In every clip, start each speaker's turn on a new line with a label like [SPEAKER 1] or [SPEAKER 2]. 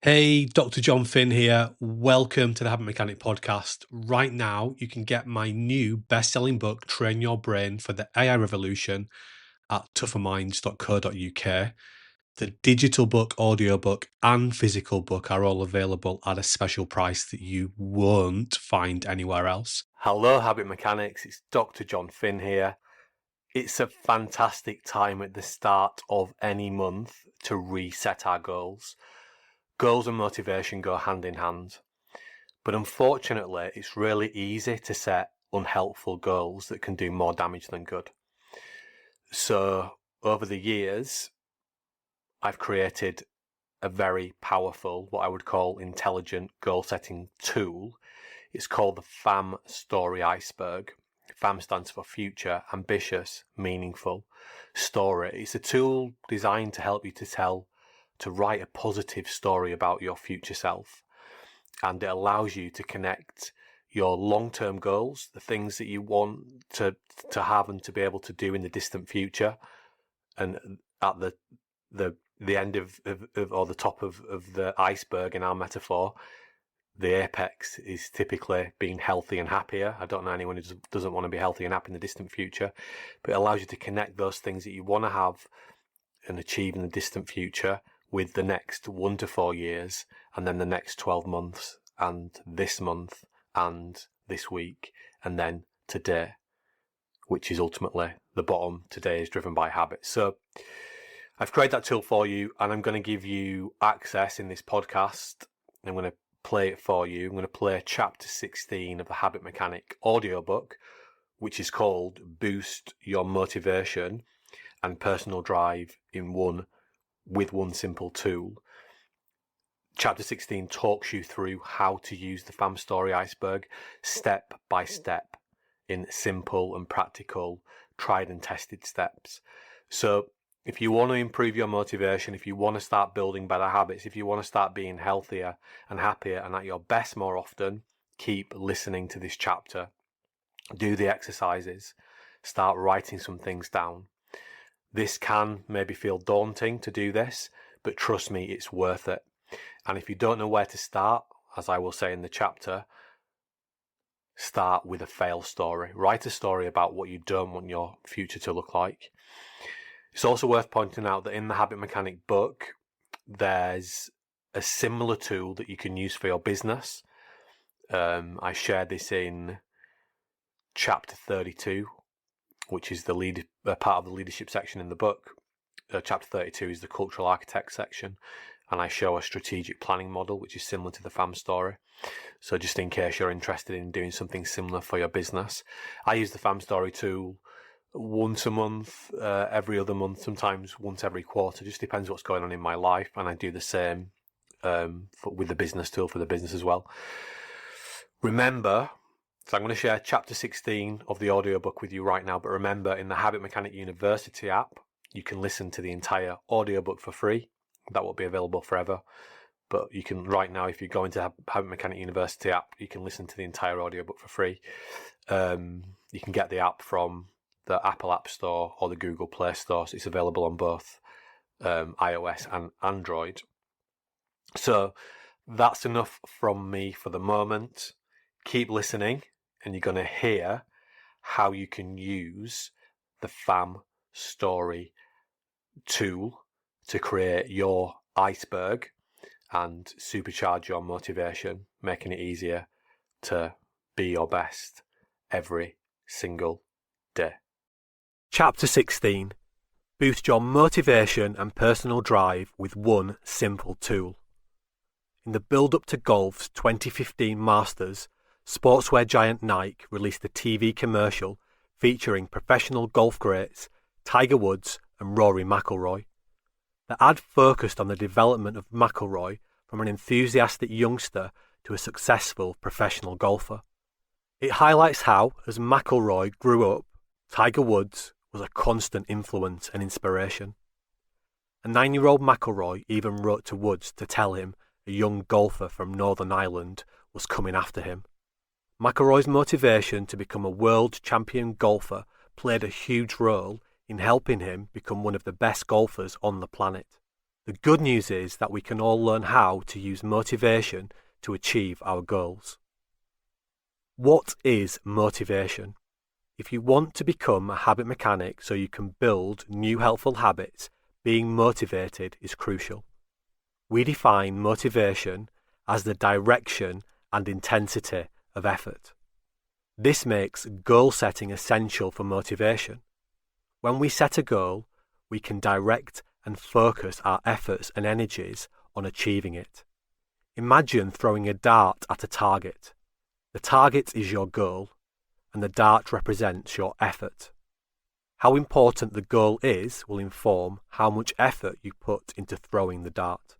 [SPEAKER 1] Hey, Dr. Jon Finn here. Welcome to the Habit Mechanic podcast. Right now, you can get my new best-selling book, Train Your Brain for the AI Revolution, at tougherminds.co.uk. The digital book, audiobook, and physical book are all available at a special price that you won't find anywhere else.
[SPEAKER 2] Hello, Habit Mechanics. It's Dr. Jon Finn here. It's a fantastic time at the start of any month to reset our goals. Goals and motivation go hand in hand. But unfortunately, it's really easy to set unhelpful goals that can do more damage than good. So, over the years, I've created a very powerful, what I would call intelligent goal setting tool. It's called the FAM Story Iceberg. FAM stands for Future, Ambitious, Meaningful Story. It's a tool designed to help you to write a positive story about your future self. And it allows you to connect your long-term goals, the things that you want to have and to be able to do in the distant future, and at the end of or the top of the iceberg in our metaphor, the apex is typically being healthy and happier. I don't know anyone who doesn't want to be healthy and happy in the distant future, but it allows you to connect those things that you want to have and achieve in the distant future with the next 1 to 4 years, and then the next 12 months, and this month, and this week, and then today, which is ultimately the bottom. Today is driven by habit. So I've created that tool for you, and I'm going to give you access in this podcast. I'm going to play it for you. I'm going to play chapter 16 of the Habit Mechanic audiobook, which is called Boost Your Motivation and Personal Drive with one simple tool. Chapter 16 talks you through how to use the FAM Story Iceberg step by step in simple and practical, tried and tested steps. So if you want to improve your motivation, if you want to start building better habits, if you want to start being healthier and happier and at your best more often, keep listening to this chapter. Do the exercises. Start writing some things down. This can maybe feel daunting to do this, but trust me, it's worth it. And if you don't know where to start, as I will say in the chapter, start with a fail story. Write a story about what you don't want your future to look like. It's also worth pointing out that in the Habit Mechanic book, there's a similar tool that you can use for your business. I share this in chapter 32, which is the part of the leadership section in the book. Chapter 32 is the cultural architect section, and I show a strategic planning model, which is similar to the FAM story. So just in case you're interested in doing something similar for your business, I use the FAM story tool once a month, every other month, sometimes once every quarter. Just depends what's going on in my life, and I do the same with the business tool for the business as well. Remember, so I'm going to share chapter 16 of the audiobook with you right now, but remember, in the Habit Mechanic University app, you can listen to the entire audiobook for free. That will be available forever. But you can, right now, if you go into Habit Mechanic University app, you can listen to the entire audiobook for free. You can get the app from the Apple App Store or the Google Play Store. So it's available on both iOS and Android. So that's enough from me for the moment. Keep listening, and you're going to hear how you can use the FAM Story tool to create your iceberg and supercharge your motivation, making it easier to be your best every single day. Chapter 16. Boost your motivation and personal drive with one simple tool. In the build-up to golf's 2015 Masters, sportswear giant Nike released a TV commercial featuring professional golf greats Tiger Woods and Rory McIlroy. The ad focused on the development of McIlroy from an enthusiastic youngster to a successful professional golfer. It highlights how, as McIlroy grew up, Tiger Woods was a constant influence and inspiration. A 9-year-old McIlroy even wrote to Woods to tell him a young golfer from Northern Ireland was coming after him. McIlroy's motivation to become a world champion golfer played a huge role in helping him become one of the best golfers on the planet. The good news is that we can all learn how to use motivation to achieve our goals. What is motivation? If you want to become a habit mechanic so you can build new helpful habits, being motivated is crucial. We define motivation as the direction and intensity of effort. This makes goal setting essential for motivation. When we set a goal, we can direct and focus our efforts and energies on achieving it. Imagine throwing a dart at a target. The target is your goal, and the dart represents your effort. How important the goal is will inform how much effort you put into throwing the dart.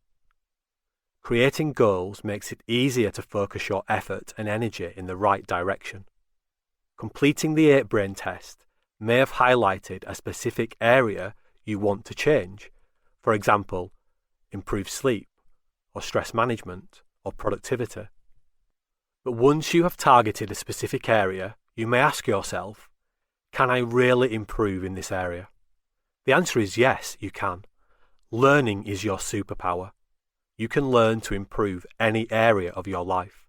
[SPEAKER 2] Creating goals makes it easier to focus your effort and energy in the right direction. Completing the 8-brain test may have highlighted a specific area you want to change, for example, improve sleep, or stress management, or productivity. But once you have targeted a specific area, you may ask yourself, can I really improve in this area? The answer is yes, you can. Learning is your superpower. You can learn to improve any area of your life.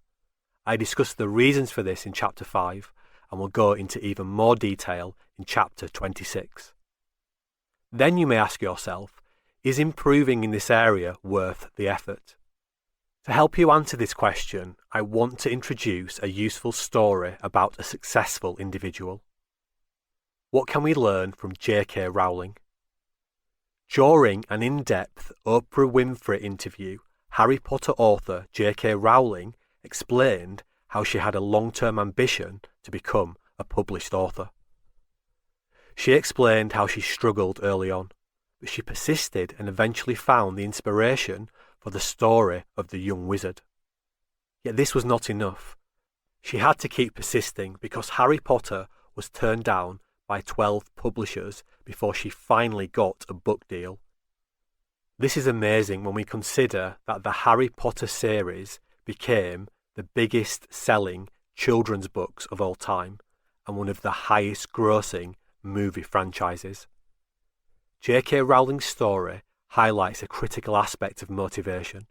[SPEAKER 2] I discuss the reasons for this in Chapter 5 and will go into even more detail in Chapter 26. Then you may ask yourself, is improving in this area worth the effort? To help you answer this question, I want to introduce a useful story about a successful individual. What can we learn from J.K. Rowling? During an in-depth Oprah Winfrey interview, Harry Potter author J.K. Rowling explained how she had a long-term ambition to become a published author. She explained how she struggled early on, but she persisted and eventually found the inspiration for the story of the young wizard. Yet this was not enough. She had to keep persisting because Harry Potter was turned down by 12 publishers before she finally got a book deal. This is amazing when we consider that the Harry Potter series became the biggest selling children's books of all time and one of the highest grossing movie franchises. J.K. Rowling's story highlights a critical aspect of motivation.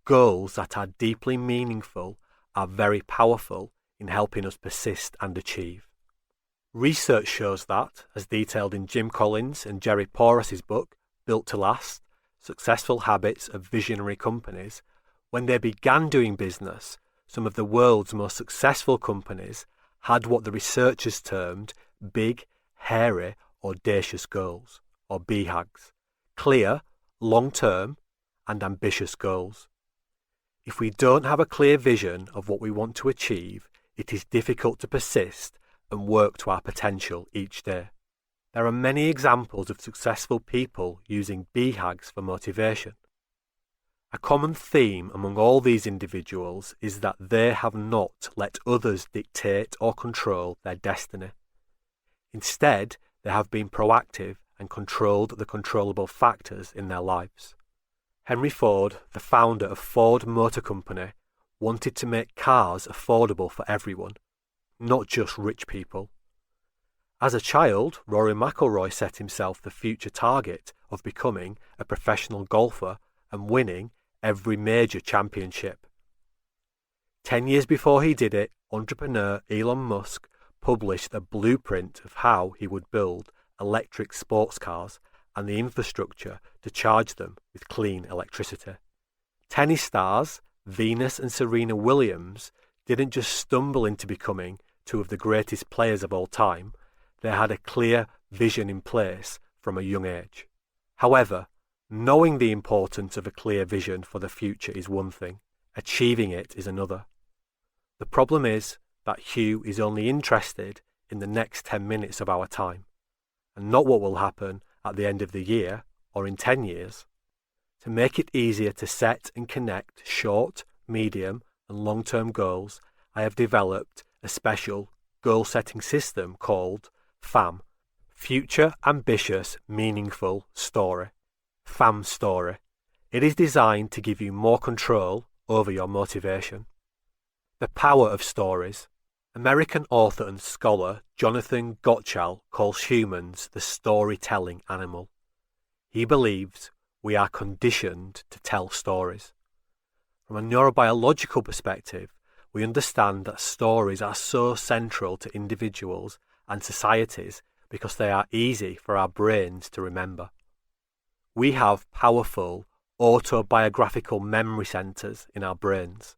[SPEAKER 2] Goals that are deeply meaningful are very powerful in helping us persist and achieve. Research shows that, as detailed in Jim Collins and Jerry Porras's book, Built to Last, Successful Habits of Visionary Companies, when they began doing business, some of the world's most successful companies had what the researchers termed big, hairy, audacious goals, or BHAGs. Clear, long-term, and ambitious goals. If we don't have a clear vision of what we want to achieve, it is difficult to persist and work to our potential each day. There are many examples of successful people using BHAGs for motivation. A common theme among all these individuals is that they have not let others dictate or control their destiny. Instead, they have been proactive and controlled the controllable factors in their lives. Henry Ford, the founder of Ford Motor Company, wanted to make cars affordable for everyone, not just rich people. As a child, Rory McIlroy set himself the future target of becoming a professional golfer and winning every major championship. 10 years before he did it, entrepreneur Elon Musk published a blueprint of how he would build electric sports cars and the infrastructure to charge them with clean electricity. Tennis stars Venus and Serena Williams didn't just stumble into becoming two of the greatest players of all time, they had a clear vision in place from a young age. However, knowing the importance of a clear vision for the future is one thing, achieving it is another. The problem is that Hugh is only interested in the next 10 minutes of our time, and not what will happen at the end of the year or in 10 years. To make it easier to set and connect short, medium, and long-term goals, I have developed a special goal-setting system called FAM, Future Ambitious Meaningful Story. FAM Story. It is designed to give you more control over your motivation. The power of stories. American author and scholar Jonathan Gottschall calls humans the storytelling animal. He believes we are conditioned to tell stories. From a neurobiological perspective, we understand that stories are so central to individuals and societies because they are easy for our brains to remember. We have powerful autobiographical memory centers in our brains.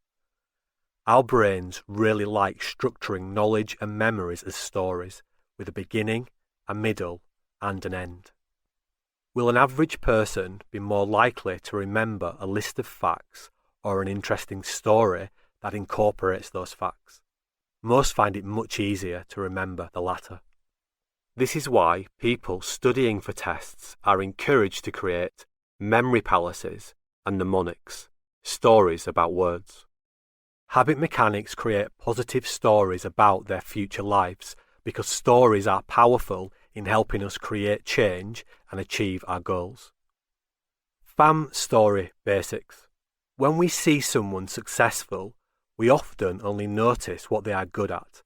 [SPEAKER 2] Our brains really like structuring knowledge and memories as stories, with a beginning, a middle, and an end. Will an average person be more likely to remember a list of facts or an interesting story that incorporates those facts? Most find it much easier to remember the latter. This is why people studying for tests are encouraged to create memory palaces and mnemonics, stories about words. Habit mechanics create positive stories about their future lives because stories are powerful in helping us create change and achieve our goals. FAM story basics. When we see someone successful, we often only notice what they are good at,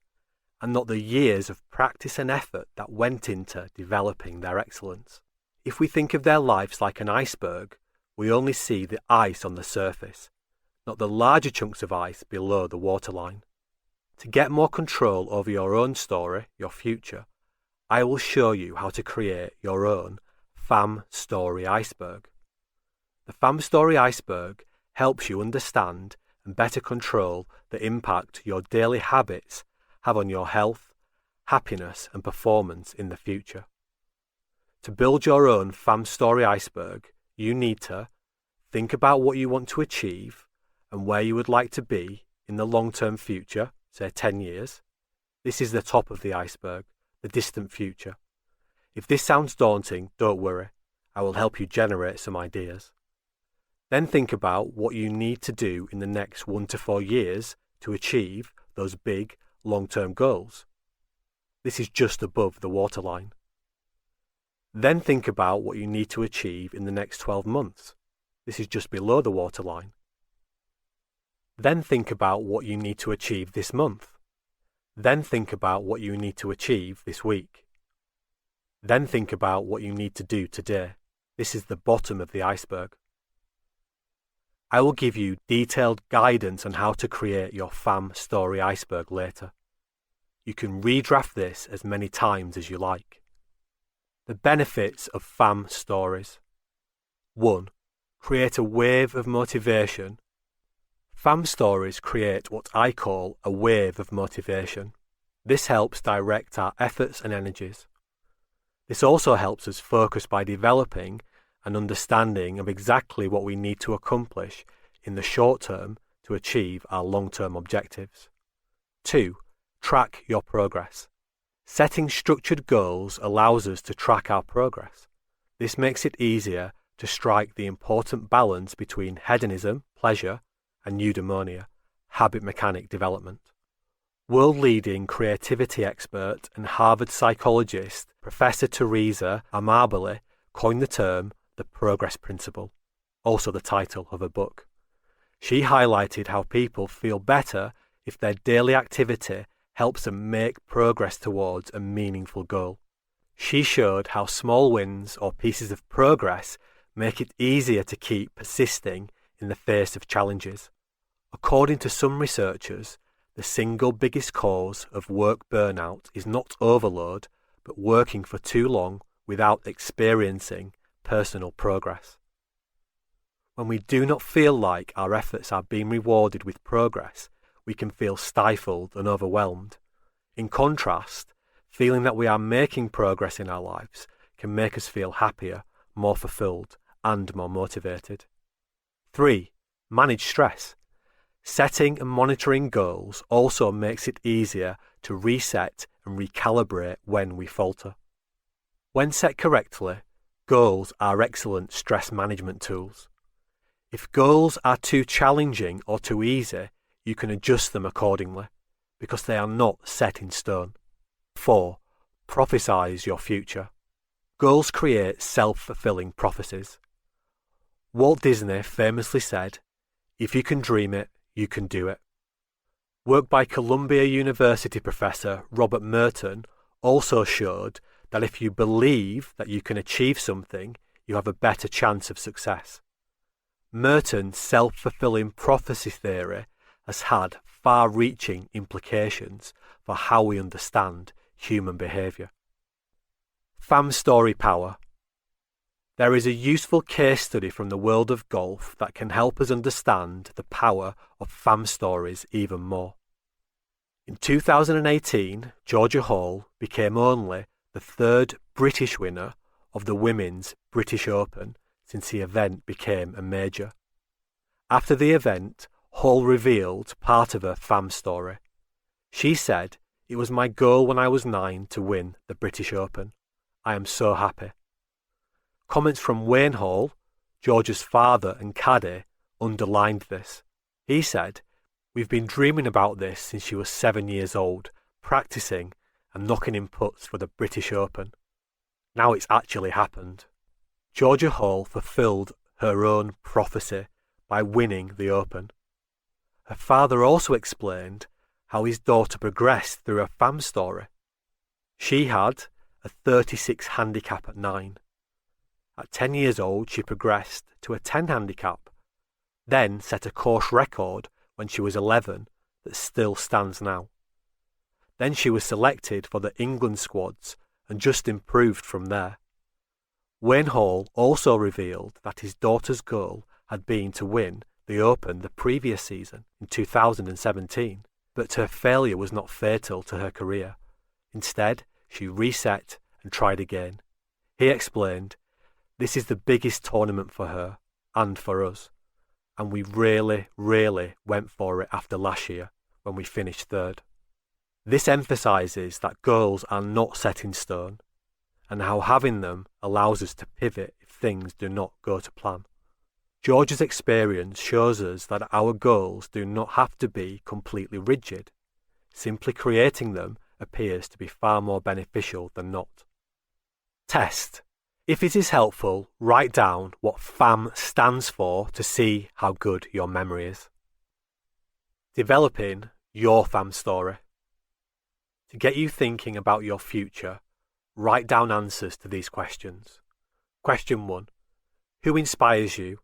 [SPEAKER 2] and not the years of practice and effort that went into developing their excellence. If we think of their lives like an iceberg, we only see the ice on the surface, not the larger chunks of ice below the waterline. To get more control over your own story, your future, I will show you how to create your own FAM story iceberg. The FAM story iceberg helps you understand and better control the impact your daily habits have on your health, happiness, and performance in the future. To build your own FAM story iceberg, you need to think about what you want to achieve and where you would like to be in the long-term future, say 10 years. This is the top of the iceberg, the distant future. If this sounds daunting, don't worry. I will help you generate some ideas. Then think about what you need to do in the next 1 to 4 years to achieve those big, long-term goals. This is just above the waterline. Then think about what you need to achieve in the next 12 months. This is just below the waterline. Then think about what you need to achieve this month. Then think about what you need to achieve this week. Then think about what you need to do today. This is the bottom of the iceberg. I will give you detailed guidance on how to create your FAM story iceberg later. You can redraft this as many times as you like. The benefits of FAM stories. 1. Create a wave of motivation. FAM stories create what I call a wave of motivation. This helps direct our efforts and energies. This also helps us focus by developing an understanding of exactly what we need to accomplish in the short term to achieve our long-term objectives. 2. Track your progress. Setting structured goals allows us to track our progress. This makes it easier to strike the important balance between hedonism, pleasure, and eudaimonia, habit mechanic development. World-leading creativity expert and Harvard psychologist Professor Teresa Amabile coined the term the progress principle, also the title of a book. She highlighted how people feel better if their daily activity helps them make progress towards a meaningful goal. She showed how small wins or pieces of progress make it easier to keep persisting in the face of challenges. According to some researchers, the single biggest cause of work burnout is not overload, but working for too long without experiencing personal progress. When we do not feel like our efforts are being rewarded with progress, we can feel stifled and overwhelmed. In contrast, feeling that we are making progress in our lives can make us feel happier, more fulfilled, and more motivated. 3. Manage stress. Setting and monitoring goals also makes it easier to reset and recalibrate when we falter. When set correctly, goals are excellent stress management tools. If goals are too challenging or too easy, you can adjust them accordingly, because they are not set in stone. 4. Prophesize your future. Goals create self-fulfilling prophecies. Walt Disney famously said, "If you can dream it, you can do it." Work by Columbia University professor Robert Merton also showed that if you believe that you can achieve something, you have a better chance of success. Merton's self-fulfilling prophecy theory has had far-reaching implications for how we understand human behaviour. Fam story power. There is a useful case study from the world of golf that can help us understand the power of fam stories even more. In 2018, Georgia Hall became only the third British winner of the Women's British Open since the event became a major. After the event, Hall revealed part of her fam story. She said, "It was my goal when I was 9 to win the British Open. I am so happy." Comments from Wayne Hall, Georgia's father and caddy, underlined this. He said, "We've been dreaming about this since she was 7 years old, practicing and knocking in putts for the British Open. Now it's actually happened." Georgia Hall fulfilled her own prophecy by winning the Open. Her father also explained how his daughter progressed through her fam story. She had a 36 handicap at 9. At 10 years old, she progressed to a 10 handicap, then set a course record when she was 11 that still stands now. Then she was selected for the England squads and just improved from there. Wayne Hall also revealed that his daughter's goal had been to win the Open the previous season in 2017, but her failure was not fatal to her career. Instead, she reset and tried again. He explained, "This is the biggest tournament for her and for us, and we really went for it after last year when we finished third." This emphasises that goals are not set in stone, and how having them allows us to pivot if things do not go to plan. Georgia's experience shows us that our goals do not have to be completely rigid. Simply creating them appears to be far more beneficial than not. Test. If it is helpful, write down what FAM stands for to see how good your memory is. Developing your FAM story. To get you thinking about your future, write down answers to these questions. Question 1. Who inspires you?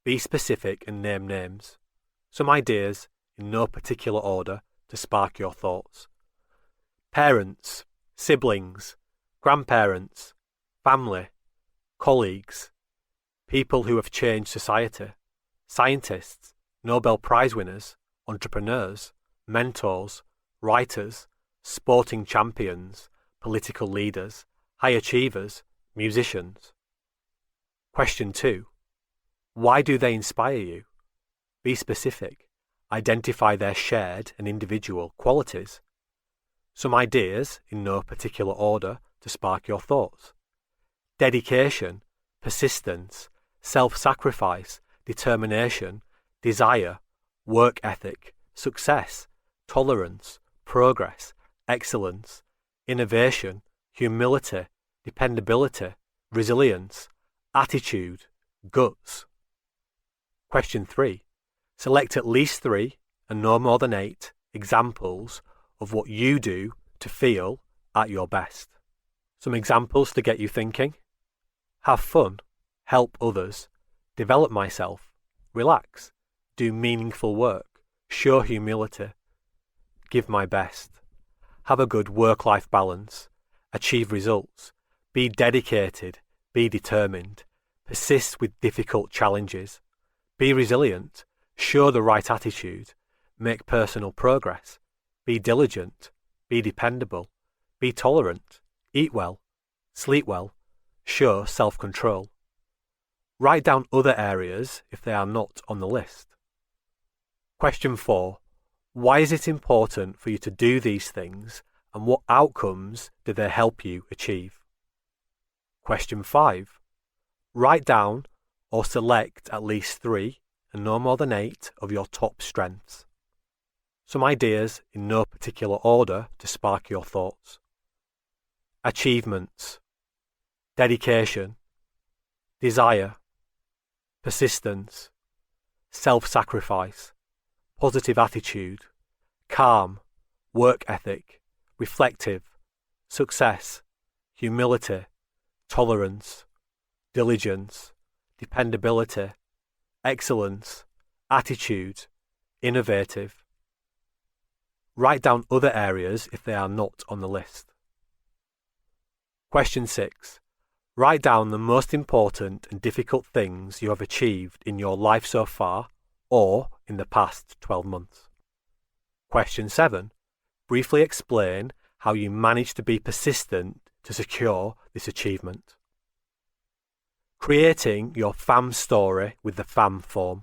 [SPEAKER 2] Be specific and name names. Some ideas, in no particular order, to spark your thoughts. Parents, siblings, grandparents, family, colleagues, people who have changed society, scientists, Nobel Prize winners, entrepreneurs, mentors, writers, sporting champions, political leaders, high achievers, musicians. Question 2. Why do they inspire you? Be specific. Identify their shared and individual qualities. Some ideas, in no particular order, to spark your thoughts. Dedication, persistence, self-sacrifice, determination, desire, work ethic, success, tolerance, progress, excellence, innovation, humility, dependability, resilience, attitude, guts. Question 3. Select at least 3, and no more than 8, examples of what you do to feel at your best. Some examples to get you thinking. Have fun, help others, develop myself, relax, do meaningful work, show humility, give my best, have a good work-life balance, achieve results, be dedicated, be determined, persist with difficult challenges, be resilient, show the right attitude, make personal progress, be diligent, be dependable, be tolerant, eat well, sleep well, show self-control. Write down other areas if they are not on the list. Question 4. Why is it important for you to do these things, and what outcomes do they help you achieve? Question 5. Write down or select at least 3 and no more than 8 of your top strengths. Some ideas in no particular order to spark your thoughts. Achievements, dedication, desire, persistence, self-sacrifice, positive attitude, calm, work ethic, reflective, success, humility, tolerance, diligence, dependability, excellence, attitude, innovative. Write down other areas if they are not on the list. Question 6. Write down the most important and difficult things you have achieved in your life so far or in the past 12 months. Question 7. Briefly explain how you managed to be persistent to secure this achievement. Creating your FAM story with the FAM form.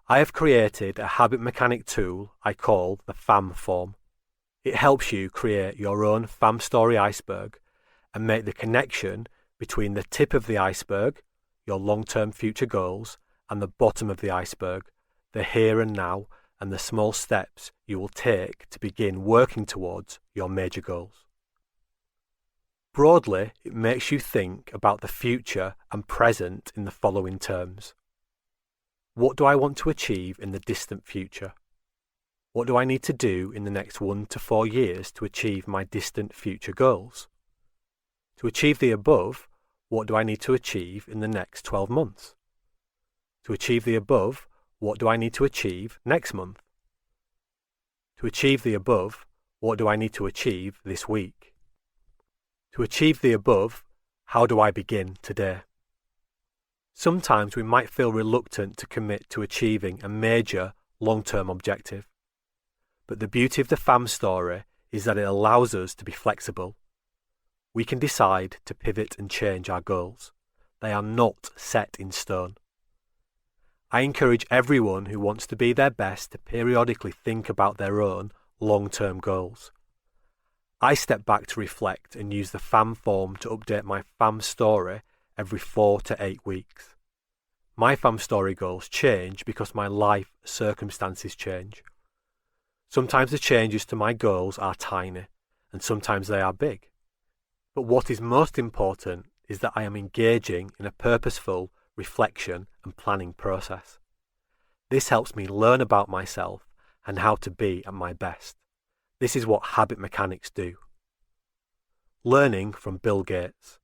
[SPEAKER 2] I have created a habit mechanic tool I call the FAM form. It helps you create your own FAM story iceberg and make the connection between the tip of the iceberg, your long-term future goals, and the bottom of the iceberg, the here and now, and the small steps you will take to begin working towards your major goals. Broadly, it makes you think about the future and present in the following terms. What do I want to achieve in the distant future? What do I need to do in the next 1 to 4 years to achieve my distant future goals? To achieve the above, what do I need to achieve in the next 12 months? To achieve the above, what do I need to achieve next month? To achieve the above, what do I need to achieve this week? To achieve the above, how do I begin today? Sometimes we might feel reluctant to commit to achieving a major, long-term objective. But the beauty of the FAM story is that it allows us to be flexible. We can decide to pivot and change our goals. They are not set in stone. I encourage everyone who wants to be their best to periodically think about their own long-term goals. I step back to reflect and use the FAM form to update my FAM story every 4 to 8 weeks. My FAM story goals change because my life circumstances change. Sometimes the changes to my goals are tiny, and sometimes they are big. But what is most important is that I am engaging in a purposeful reflection and planning process. This helps me learn about myself and how to be at my best. This is what habit mechanics do. Learning from Bill Gates.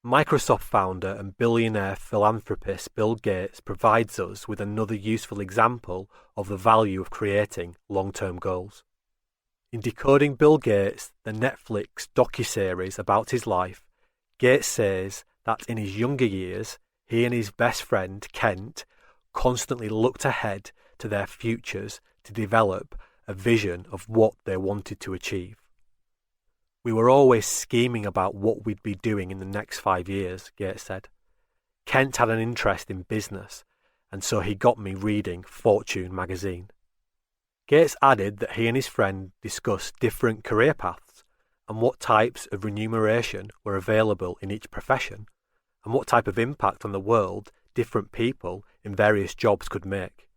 [SPEAKER 2] Microsoft founder and billionaire philanthropist Bill Gates provides us with another useful example of the value of creating long-term goals. In Decoding Bill Gates, the Netflix docuseries about his life, Gates says that in his younger years, he and his best friend, Kent, constantly looked ahead to their futures to develop a vision of what they wanted to achieve. We were always scheming about what we'd be doing in the next 5 years, Gates said. Kent had an interest in business, and so he got me reading Fortune magazine. Gates added that he and his friend discussed different career paths and what types of remuneration were available in each profession, and what type of impact on the world different people in various jobs could make.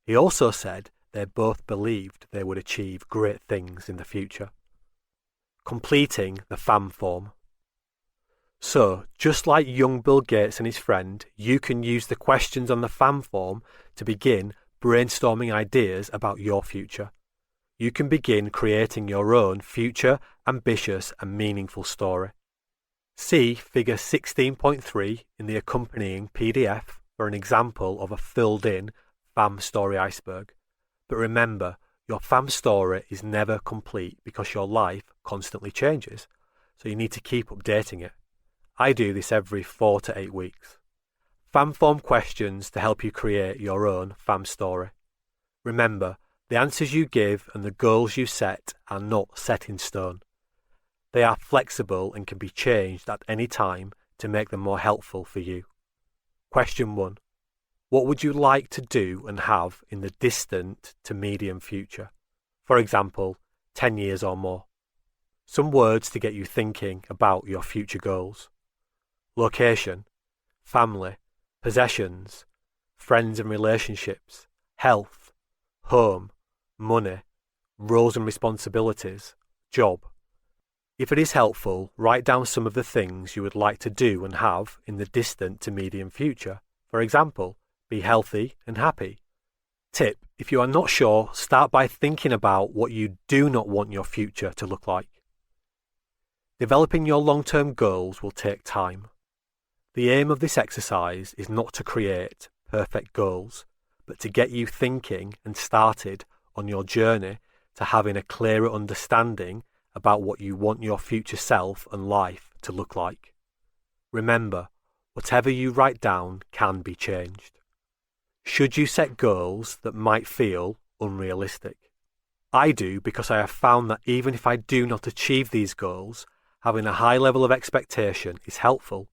[SPEAKER 2] He also said they both believed they would achieve great things in the future. Completing the FAM form. So, just like young Bill Gates and his friend, you can use the questions on the FAM form to begin brainstorming ideas about your future. You can begin creating your own future, ambitious and meaningful story. See figure 16.3 in the accompanying PDF for an example of a filled-in FAM story iceberg. But remember, your FAM story is never complete because your life constantly changes, so you need to keep updating it. I do this every 4 to 8 weeks. FAM form questions to help you create your own FAM story. Remember, the answers you give and the goals you set are not set in stone. They are flexible and can be changed at any time to make them more helpful for you. Question 1. What would you like to do and have in the distant to medium future? For example, 10 years or more. Some words to get you thinking about your future goals. Location, family, possessions, friends and relationships, health, home, money, roles and responsibilities, job. If it is helpful, write down some of the things you would like to do and have in the distant to medium future. For example, be healthy and happy. Tip: if you are not sure, start by thinking about what you do not want your future to look like. Developing your long-term goals will take time. The aim of this exercise is not to create perfect goals, but to get you thinking and started on your journey to having a clearer understanding about what you want your future self and life to look like. Remember, whatever you write down can be changed. Should you set goals that might feel unrealistic? I do, because I have found that even if I do not achieve these goals, having a high level of expectation is helpful.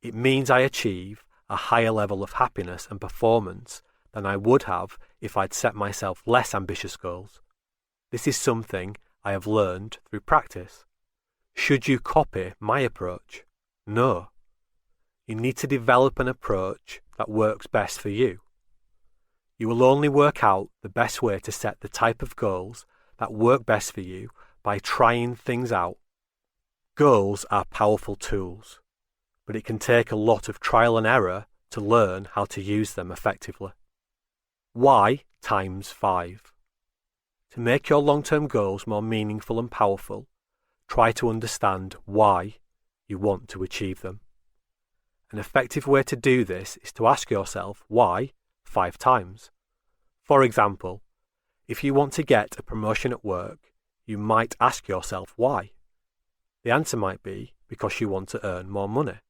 [SPEAKER 2] It means I achieve a higher level of happiness and performance than I would have if I'd set myself less ambitious goals. This is something I have learned through practice. Should you copy my approach? No. You need to develop an approach that works best for you. You will only work out the best way to set the type of goals that work best for you by trying things out. Goals are powerful tools, but it can take a lot of trial and error to learn how to use them effectively. Why times 5? To make your long-term goals more meaningful and powerful, try to understand why you want to achieve them. An effective way to do this is to ask yourself why 5 times. For example, if you want to get a promotion at work, you might ask yourself why. The answer might be because you want to earn more money.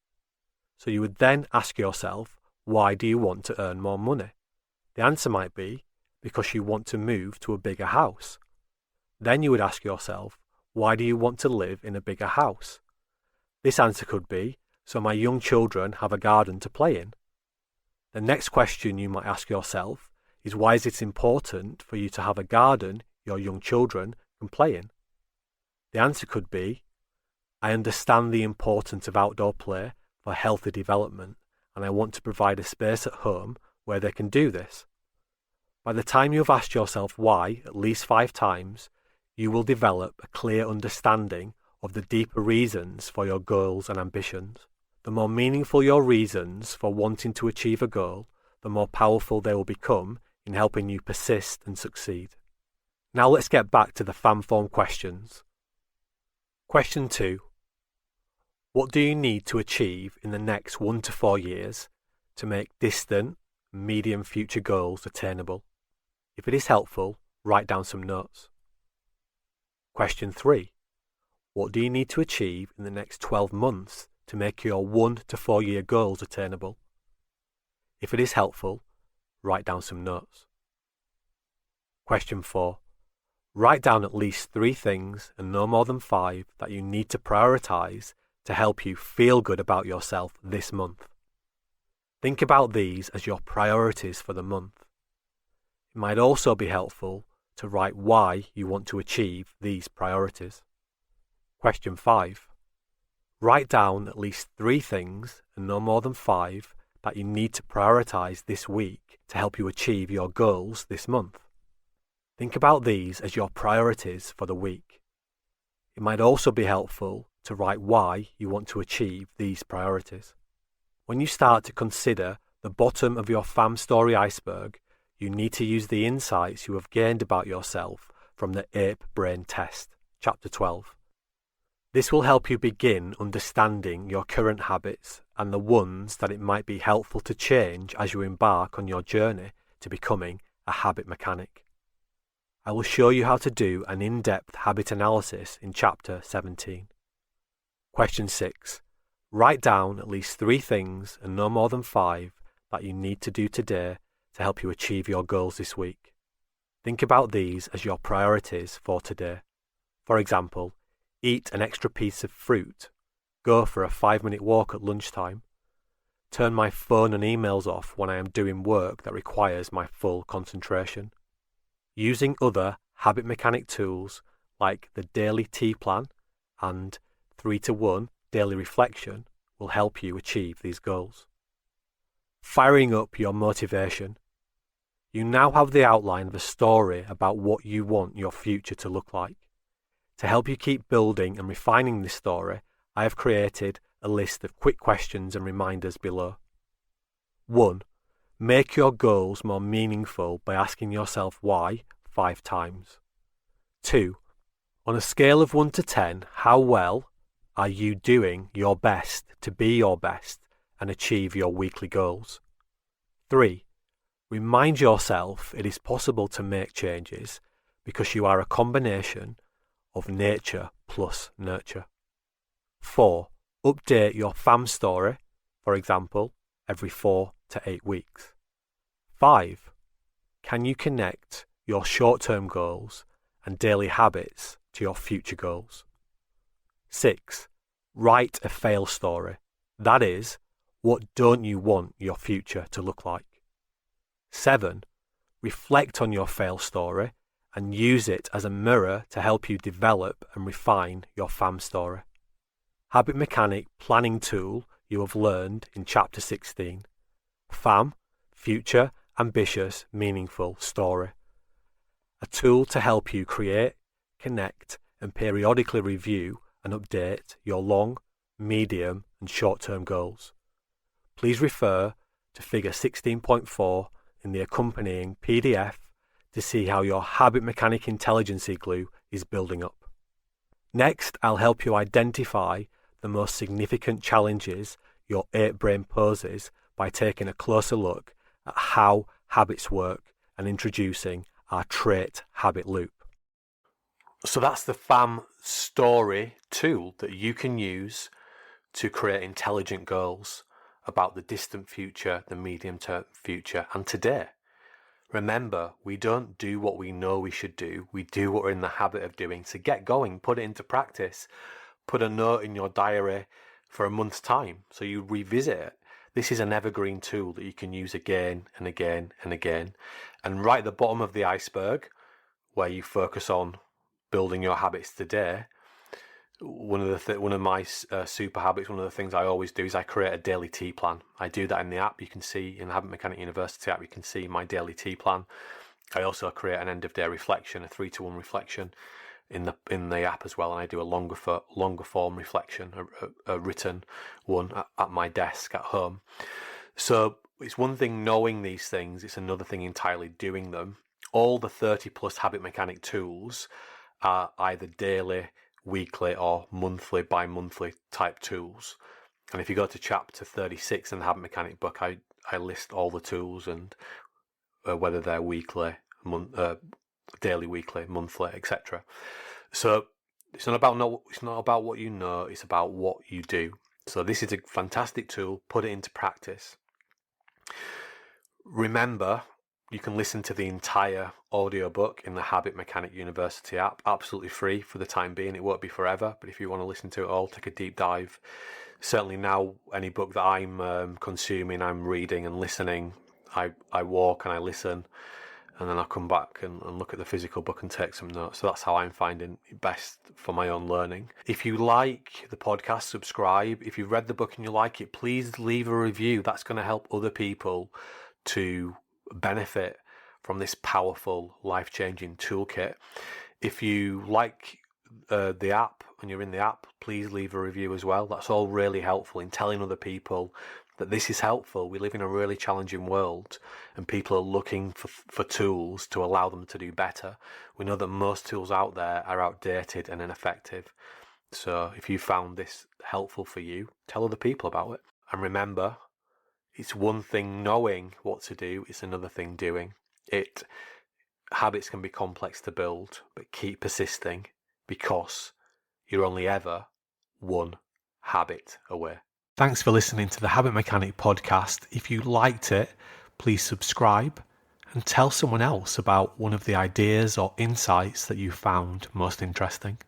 [SPEAKER 2] So you would then ask yourself, why do you want to earn more money? The answer might be because you want to move to a bigger house. Then you would ask yourself, why do you want to live in a bigger house? This answer could be, so my young children have a garden to play in. The next question you might ask yourself is, why is it important for you to have a garden your young children can play in? The answer could be, I understand the importance of outdoor play for healthy development, and I want to provide a space at home where they can do this. By the time you have asked yourself why at least 5 times, you will develop a clear understanding of the deeper reasons for your goals and ambitions. The more meaningful your reasons for wanting to achieve a goal, the more powerful they will become in helping you persist and succeed. Now let's get back to the fan form questions. Question 2. What do you need to achieve in the next 1 to 4 years to make distant, medium future goals attainable? If it is helpful, write down some notes. Question 3. What do you need to achieve in the next 12 months to make your 1 to 4 year goals attainable? If it is helpful, write down some notes. Question 4. Write down at least 3 things and no more than 5 that you need to prioritize to help you feel good about yourself this month. Think about these as your priorities for the month. It might also be helpful to write why you want to achieve these priorities. Question 5. Write down at least 3 things and no more than 5 that you need to prioritize this week to help you achieve your goals this month. Think about these as your priorities for the week. It might also be helpful to write why you want to achieve these priorities. When you start to consider the bottom of your FAM story iceberg, you need to use the insights you have gained about yourself from the Ape Brain Test, Chapter 12. This will help you begin understanding your current habits and the ones that it might be helpful to change as you embark on your journey to becoming a habit mechanic. I will show you how to do an in-depth habit analysis in Chapter 17. Question 6. Write down at least 3 things and no more than 5 that you need to do today to help you achieve your goals this week. Think about these as your priorities for today. For example, eat an extra piece of fruit, go for a 5-minute walk at lunchtime, turn my phone and emails off when I am doing work that requires my full concentration. Using other habit mechanic tools like the Daily Tea Plan and 3-to-1 Daily Reflection will help you achieve these goals. Firing up your motivation. You now have the outline of a story about what you want your future to look like. To help you keep building and refining this story, I have created a list of quick questions and reminders below. 1. Make your goals more meaningful by asking yourself why 5 times. 2. On a scale of 1 to 10, how well are you doing your best to be your best and achieve your weekly goals. 3. Remind yourself it is possible to make changes because you are a combination of nature plus nurture. 4. Update your FAM story, for example, every 4 to 8 weeks. 5. Can you connect your short-term goals and daily habits to your future goals? 6. Write a fail story. That is, what don't you want your future to look like? 7. Reflect on your fail story and use it as a mirror to help you develop and refine your FAM story. Habit Mechanic planning tool you have learned in Chapter 16. FAM, Future, Ambitious, Meaningful Story. A tool to help you create, connect, and periodically review and update your long, medium, and short-term goals. Please refer to Figure 16.4 in the accompanying PDF to see how your Habit Mechanic Intelligence Igloo is building up. Next, I'll help you identify the most significant challenges your 8-brain poses by taking a closer look at how habits work and introducing our trait habit loop. So that's the FAM story tool that you can use to create intelligent goals about the distant future, the medium-term future, and today. Remember, we don't do what we know we should do. We do what we're in the habit of doing. So get going, put it into practice. Put a note in your diary for a month's time so you revisit it. This is an evergreen tool that you can use again and again and again. And right at the bottom of the iceberg, where you focus on building your habits today, one of my super habits, one of the things I always do is I create a daily tea plan. I do that in the app. You can see in the Habit Mechanic University app, you can see my daily tea plan. I also create an end of day reflection, a 3-to-1 reflection in the app as well, and I do a longer form reflection, a written one at my desk at home. So it's one thing knowing these things, it's another thing entirely doing them. All the 30 plus Habit Mechanic tools are either daily, weekly, or monthly, bi-monthly type tools. And if you go to chapter 36 in the Habit Mechanic book, I list all the tools and whether they're weekly, daily, weekly, monthly, etc. So it's not about what you know, it's about what you do. So this is a fantastic tool. Put it into practice. Remember, you can listen to the entire audiobook in the Habit Mechanic University app, absolutely free for the time being. It won't be forever, but if you want to listen to it all, take a deep dive. Certainly now, any book that I'm consuming, I'm reading and listening, I walk and I listen, and then I'll come back and look at the physical book and take some notes. So that's how I'm finding it best for my own learning. If you like the podcast, subscribe. If you've read the book and you like it, please leave a review. That's going to help other people to benefit from this powerful, life-changing toolkit. If you like the app and you're in the app, please leave a review as well. That's all really helpful in telling other people that this is helpful. We live in a really challenging world and people are looking for tools to allow them to do better. We know that most tools out there are outdated and ineffective. So if you found this helpful for you, tell other people about it. And remember, it's one thing knowing what to do, it's another thing doing it. Habits can be complex to build, but keep persisting because you're only ever one habit away. Thanks for listening to the Habit Mechanic podcast. If you liked it, please subscribe and tell someone else about one of the ideas or insights that you found most interesting.